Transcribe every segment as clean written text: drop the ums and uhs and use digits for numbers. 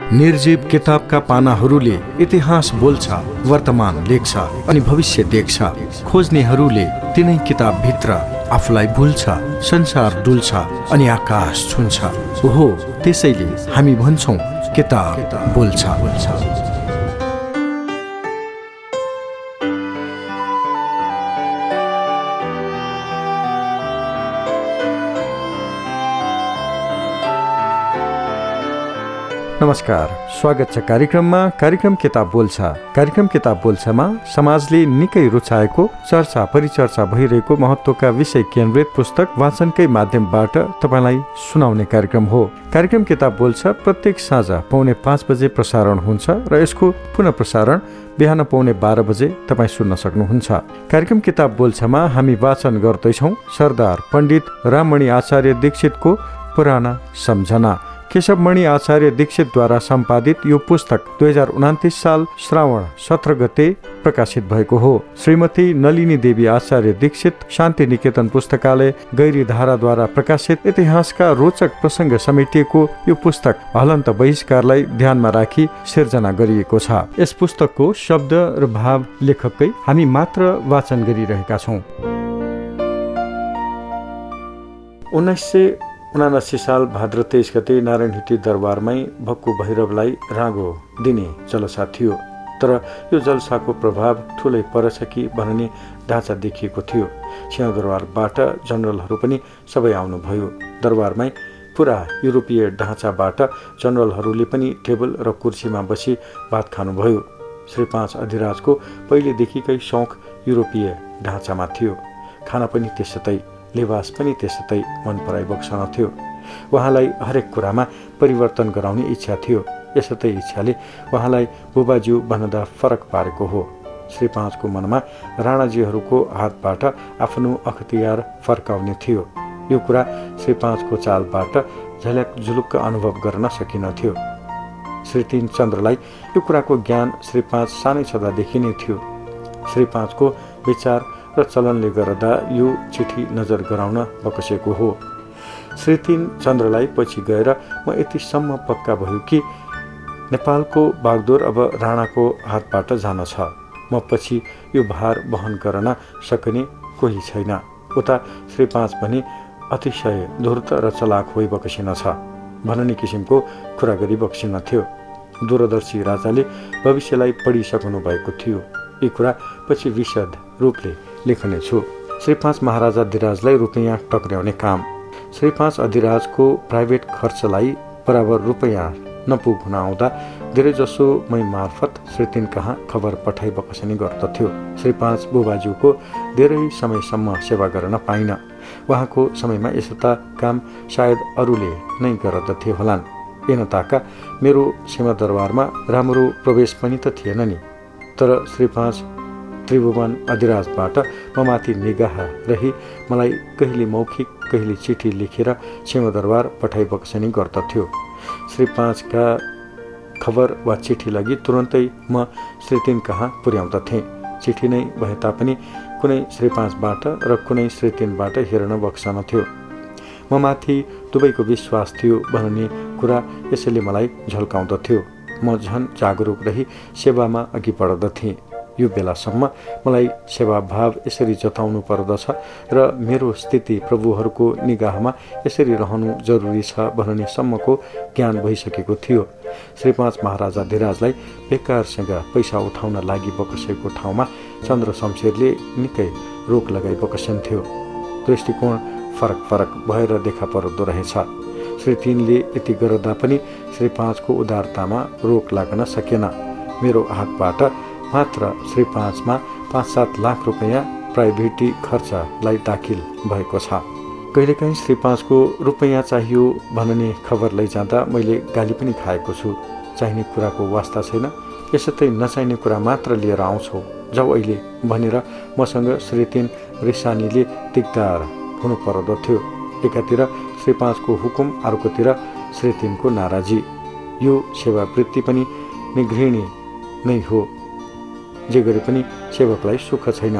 निर्जीव किताबका पानाहरूले इतिहास बोल्छ, वर्तमान लेख्छ अनि भविष्य देख्छ। खोज्नेहरूले तिनै किताबभित्र आफूलाई भुल्छ, संसार डुल्छ अनि आकाश छुन्छ। ओहो, त्यसैले हामी भन्छौं किताब बोल्छ। नमस्कार, स्वागत छ कार्यक्रम किताब बोल्छ। कार्यक्रम किताब बोल्छमा समाजले निकै रुचाएको, चर्चा परिचर्चा भइरहेको महत्त्वका विषय केन्द्रित पुस्तक वाचनकै माध्यमबाट तपाईलाई सुनाउने कार्यक्रम हो। कार्यक्रम किताब बोल्छ प्रत्येक साँझ 4:45 बजे प्रसारण हुन्छ र यसको पुनः प्रसारण बिहान 12:15 बजे तपाईँ सुन्न सक्नुहुन्छ। कार्यक्रम किताब बोल्छमा हामी वाचन गर्दैछौँ सरदार पण्डित राममणि आचार्य दीक्षितको पुराना सम्झना। केशवमणि आचार्य दीक्षितद्वारा सम्पादित यो पुस्तक 2029 साल श्रावण 17 गते प्रकाशित भएको हो। श्रीमती नलिनी देवी आचार्य दीक्षित शान्ति निकेतन पुस्तकालय गैरीधाराद्वारा प्रकाशित इतिहासका रोचक प्रसङ्ग समेटिएको यो पुस्तक हलन्त बहिष्कारलाई ध्यानमा राखी सिर्जना गरिएको छ। यस पुस्तकको शब्द र भाव लेखककै हामी मात्र वाचन गरिरहेका छौँ। 1979 साल भाद्र 23 गते नारायणहिटी दरबारमै भक्कु भैरवलाई रागो दिने जलसा थियो। तर यो जलसाको प्रभाव ठुलै परेछ कि भन्ने ढाँचा देखिएको थियो। सिंहदरबारबाट जनरलहरू पनि सबै आउनुभयो। दरबारमै पुरा युरोपीय ढाँचाबाट जनरलहरूले पनि टेबल र कुर्सीमा बसी भात खानुभयो। श्री 5 अधिराजको पहिलेदेखिकै शौक युरोपीय ढाँचामा थियो। खाना पनि त्यसै, लिबास पनि त्यसै मन पराई बक्सन थियो। उहाँलाई हरेक कुरामा परिवर्तन गराउने इच्छा थियो। यसै इच्छाले उहाँलाई बुबाज्यू भन्दा फरक पारेको हो। श्री 5 को मनमा राणाजीहरूको हातबाट आफ्नो अख्तियार फर्काउने थियो। यो कुरा श्री 5 को चालबाट झलक अनुभव गर्न सकिन्थ्यो। श्री 3 चन्द्रलाई यो कुराको ज्ञान श्री 5 सानै छँदादेखि नै थियो। श्री 5 को विचार र चलनले गर्दा यो चिठी नजर गराउन बकसेको हो। श्री 3 चन्द्रलाई पछि गएर म यतिसम्म पक्का भयो कि नेपालको बागडोर अब राणाको हातबाट जान छ। म पछि यो भार वहन गर्न सक्ने कोही छैन। उता श्री 5 पनि अतिशय धूर्त र चलाक होइ बक्सिन छ भन्ने किसिमको कुरा गरी बक्सिन थियो। दूरदर्शी राजाले भविष्यलाई पढिसक्नु भएको थियो। यी कुरा पछि विशद रूपले लेख्नेछु। श्री 5 महाराजा अधिराजलाई रुपैयाँ टक्र्याउने काम। श्री 5 अधिराजको प्राइभेट खर्चलाई बराबर रुपैयाँ नपुग्न आउँदा धेरैजसो मै मार्फत श्री 3 कहाँ खबर पठाइ बकसनी गर्दथ्यो। श्री 5 बुबाज्यूको धेरै समयसम्म सेवा गर्न पाइन। उहाँको समयमा यस्ता काम सायद अरूले नै गर्दथे होलान्। एनताका मेरो सिंहदरबारमा राम्रो प्रवेश पनि त थिएन नि। तर श्री 5 त्रिभुवन अधिराजबाट ममाथि निगाह रही मलाई कहिले मौखिक कहिले चिठी लेखेर सिंहदरबार पठाइ बक्सनी गर्दथ्यो। श्री 5 का खबर वा चिठी लगी तुरन्तै म श्री 3 कहाँ पुर्याउँदथेँ। चिठी नै भए तापनि कुनै श्री 5बाट र कुनै श्री 3बाट हेर्न बक्सन थियो। ममाथि दुवैको विश्वास थियो भन्ने कुरा यसैले मलाई झल्काउँदथ्यो। म झन जागरुक रही सेवामा अघि बढ्दथेँ। यो बेलासम्म मलाई सेवा भाव यसरी जताउनु पर्दछ र मेरो स्थिति प्रभुहरूको निगाहमा यसरी रहनु जरुरी छ भन्ने सम्मको ज्ञान भइसकेको थियो। श्री 5 महाराजा धिराजलाई बेकारसँग पैसा उठाउन लागि बकसेको ठाउँमा चन्द्र शमशेरले निकै रोक लगाई बकसन्थ्यो। दृष्टिकोण फरक भएर देखा पर्दो रहेछ। श्री 3 ले यति गर्दा पनि श्री 5 को उदारतामा रोक लाग्न सकेन। मेरो हातबाट मात्र श्री 5 मा 5-7 लाख रुपैयाँ प्राइभेटी खर्चलाई दाखिल भएको छ। कहिलेकाहीँ श्री 5 को रुपैयाँ चाहियो भन्ने खबर लैजाँदा मैले गाली पनि खाएको छु। चाहिने कुराको वास्ता छैन, यसै नचाहिने कुरा मात्र लिएर आउँछौ, जाऊ अहिले भनेर मसँग श्री 3 रिसानीले दिगदार हुनु पर्दथ्यो। एकातिर श्री 5 को हुकुम, अर्कोतिर श्री 3 को नाराजी। यो सेवावृत्ति पनि निगृहिणी नै हो। जे गरे पनि सेवकलाई सुख छैन।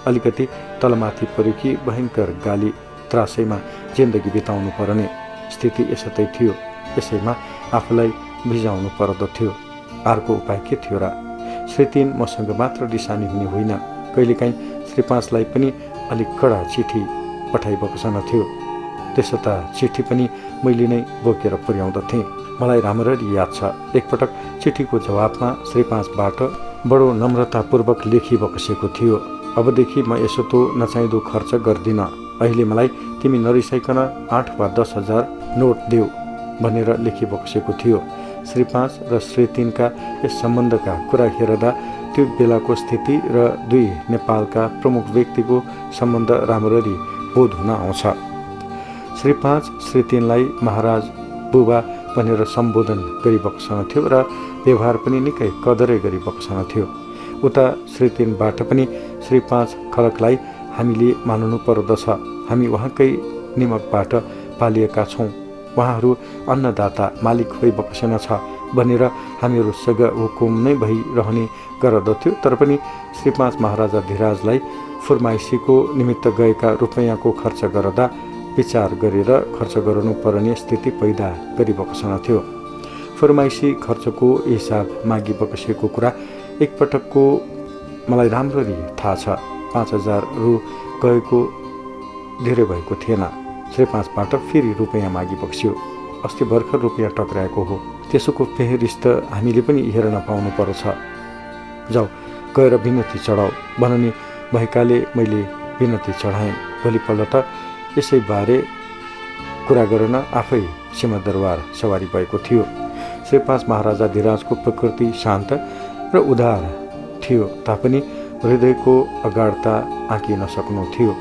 अलिकति तलमाथि पर्यो कि भयङ्कर गाली त्रासैमा जिन्दगी बिताउनु पर्ने स्थिति यसै थियो। यसैमा आफूलाई भिजाउनु पर्दथ्यो। अर्को उपाय के थियो र? श्री 3 मसँग मात्र रिसानी हुने होइन, कहिलेकाहीँ श्री 5लाई पनि अलिक कडा चिठी पठाइबक्सन थियो। त्यसो त चिठी पनि मैले नै बोकेर पुर्याउँदथेँ। मलाई राम्ररी याद छ, एकपटक चिठीको जवाबमा श्री 5बाट बडो नम्रतापूर्वक लेखिबक्सेको थियो, अबदेखि म यसो तो नचाहिँदो खर्च गर्दिनँ, अहिले मलाई तिमी नरिसाइकन 8 वा 10 हजार नोट देऊ भनेर लेखिबक्सेको थियो। श्री 5 र श्री 3का यस सम्बन्धका कुरा हेर्दा त्यो बेलाको स्थिति र दुई नेपालका प्रमुख व्यक्तिको सम्बन्ध राम्ररी बोध हुन आउँछ। श्री 5 श्री 3लाई महाराज बुबा भनेर सम्बोधन गरिबक्सन थियो र व्यवहार पनि निकै कदरै गरिबक्सन थियो। उता श्री 3बाट पनि श्री 5 खलकलाई हामीले मान्नु पर्दछ, हामी उहाँकै निमकबाट पालिएका छौँ, उहाँहरू अन्नदाता मालिक होइबक्सन छ भनेर हामीहरूसँग हुकुम नै भइरहने गर्दथ्यो। तर पनि श्री 5 महाराजा धिराजलाई फुर्माइसीको निमित्त गएका रुपैयाँको खर्च गर्दा विचार गरेर खर्च गर्नुपर्ने स्थिति पैदा गरिबक्सन थियो। फुर्माइसी खर्चको हिसाब मागिबक्सेको कुरा एकपटकको मलाई राम्ररी थाहा छ। 5,000 रु गएको धेरै भएको थिएन। श्री 5बाट फेरि रुपैयाँ मागिबक्स्यो। अस्ति भर्खर रुपैयाँ टक्राएको हो, त्यसोको फेरिस्त हामीले पनि हेर्न पाउनु पर्छ। जाऊ गएर विनती चढाऊ भन्ने भएकाले मैले विनती चढाएँ। भोलिपल्ट त यसैबारे कुरा गर्न आफै सिंहदरबार सवारी भएको थियो। श्री 5 महाराजा धिराजको प्रकृति शान्त र उदार थियो तापनि हृदयको अगाडता आँकिन सक्नु थियो।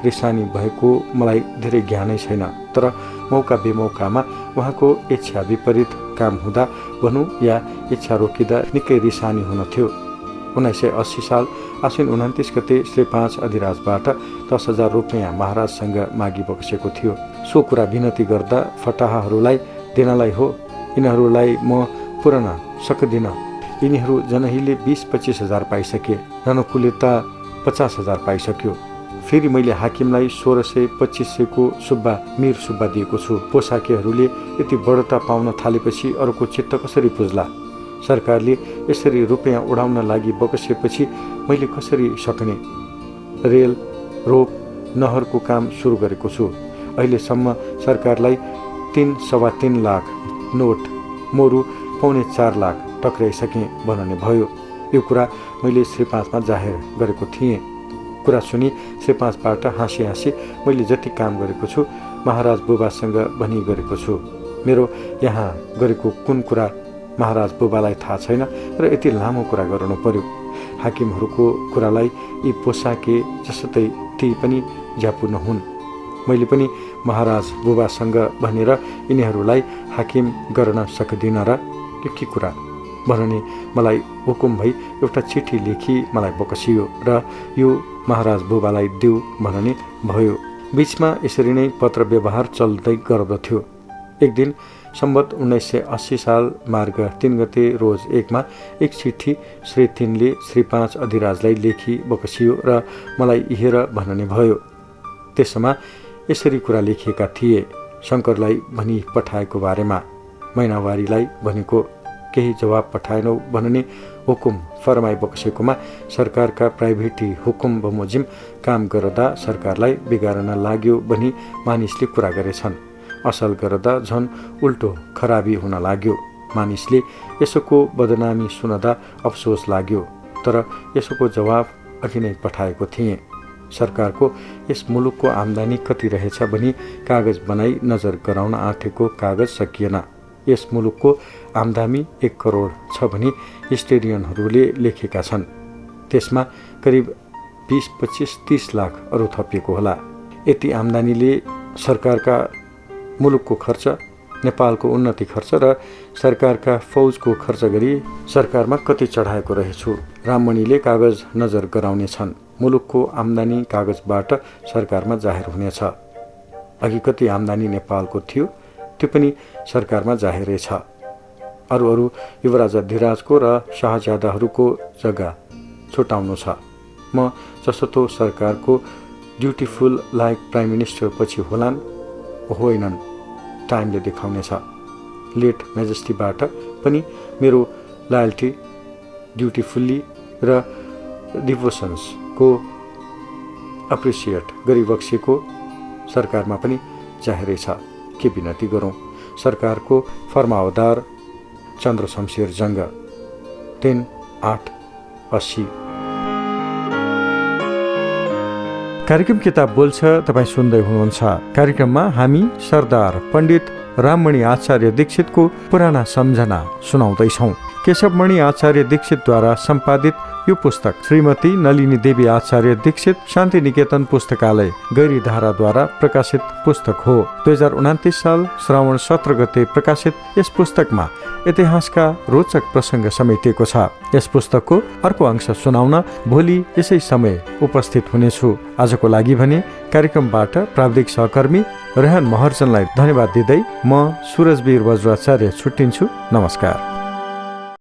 रिसानी भएको मलाई धेरै ज्ञानै छैन, तर मौका बेमौकामा उहाँको इच्छा विपरीत काम हुँदा भनौँ या इच्छा रोकिँदा निकै रिसानी हुन थियो। 1980 साल आश्विन 29 गते श्री 5 अधिराजबाट 10,000 रुपैयाँ महाराजसँग मागिबक्सेको थियो। सो कुरा विनती गर्दा फटाहाहरूलाई दिनलाई हो, यिनीहरूलाई म पुर्न सक्दिनँ। यिनीहरू जनहीले 20-25 हजार पाइसके, रनकुले त 50 हजार पाइसक्यो। फेरि मैले हाकिमलाई 1600-2500 को सुब्बा मिर सुब्बा दिएको छु। पोसाकेहरूले यति बढ्ता पाउन थालेपछि अरूको चित्त कसरी बुझ्ला? सरकारले यसरी रुपैयाँ उडाउन लागि बक्सेपछि मैले कसरी सक्ने? रेल, रोप, नहरको काम सुरु गरेको छु। अहिलेसम्म सरकारलाई 3-3.25 लाख नोट, मोरु 4.25 लाख टक्राइसकेँ भन्ने भयो। यो कुरा मैले श्री 5मा जाहेर गरेको थिएँ। कुरा सुनि श्री 5बाट हाँसी हाँसी मैले जति काम गरेको छु महाराज बुबासँग भनी गरेको छु। मेरो यहाँ गरेको कुन कुरा महाराज बुबालाई थाहा छैन र यति लामो कुरा गर्नु पर्यो। हाकिमहरूको कुरालाई यी पोसाके जस्तै ती पनि ज्यापु नहुन्। मैले पनि महाराज बुबासँग भनेर यिनीहरूलाई हाकिम गर्न सक्दिनँ र यो के कुरा भन्ने मलाई हुकुम भई एउटा चिठी लेखी मलाई बकसियो र यो महाराज बुबालाई देऊ भन्ने भयो। बीचमा यसरी नै पत्र व्यवहार चल्दै गर्दथ्यो। एक दिन सम्बत 1980 साल मार्ग 3 गते रोज 1 मा एक चिठी श्री 3ले श्री 5 अधिराजलाई लेखी बकसियो र मलाई हेर भन्ने भयो। त्यसमा यसरी कुरा लेखिएका थिए। शङ्करलाई भनी पठाएको बारेमा, मैनावारीलाई भनेको केही जवाब पठाएनौ भन्ने हुकुम फरमाई बक्सेकोमा सरकारका प्राइभेटी हुकुम बमोजिम काम गर्दा सरकारलाई बिगार्न लाग्यो भनी मानिसले कुरा गरेछन्। असल गर्दा झन उल्टो खराबी हुन लाग्यो। मानिसले यसोको बदनामी सुन्दा अफसोस लाग्यो। तर यसोको जवाब अघि नै पठाएको थिएँ। सरकारको यस मुलुकको आम्दानी कति रहेछ भनी कागज बनाई नजर गराउन आँटेको कागज सकिएन। यस मुलुकको आम्दानी 1 करोड छ भनी हिस्टेरियनहरूले लेखेका छन्। त्यसमा करिब 20-25-30 लाख अरू थपिएको होला। यति आम्दानीले सरकारका मुलुकको खर्च, नेपालको उन्नति खर्च र सरकारका फौजको खर्च गरी सरकारमा कति चढाएको रहेछु। राममणिले कागज नजर गराउने छन्। मुलुकको आम्दानी कागजबाट सरकारमा जाहेर हुनेछ। अघि कति आम्दानी नेपालको थियो त्यो पनि सरकारमा जाहेरै छ। अरू युवराजा धिराजको र शाहजादाहरूको जग्गा छुटाउनु छ। म जसतो सरकारको ड्युटीफुल लाइक प्राइम मिनिस्टर पछि होलान् होइनन् टाइमले देखाउनेछ। लेट मेजेस्टीबाट पनि मेरो लायल्टी ड्युटीफुल्ली र डिभोसन्सको एप्रिसिएट गरिबक्सेको सरकारमा पनि जाहेरै छ। के विनती गरौँ? सरकारको फर्मावदार चन्द्र शमशेर जङ्ग 3/8/80। कार्यक्रम किताब बोल्छ तपाईँ सुन्दै हुनुहुन्छ। कार्यक्रममा हामी सरदार पण्डित राममणि आचार्य दीक्षितको पुराना सम्झना सुनाउँदैछौँ। केशवमणि आचार्य दीक्षितद्वारा सम्पादित यो पुस्तक श्रीमती नलिनी देवी आचार्य दीक्षित शान्ति निकेतन पुस्तकालय गैरीधाराद्वारा प्रकाशित पुस्तक हो। 2029 साल श्रावण 17 गते प्रकाशित यस पुस्तकमा इतिहासका रोचक प्रसङ्ग समेटिएको छ। यस पुस्तकको अर्को अंश सुनाउन भोलि यसै समय उपस्थित हुनेछु। आजको लागि भने कार्यक्रमबाट प्राविधिक सहकर्मी रेहान महर्जनलाई धन्यवाद दिँदै म सुरजवीर वज्राचार्य छुट्टिन्छु। नमस्कार।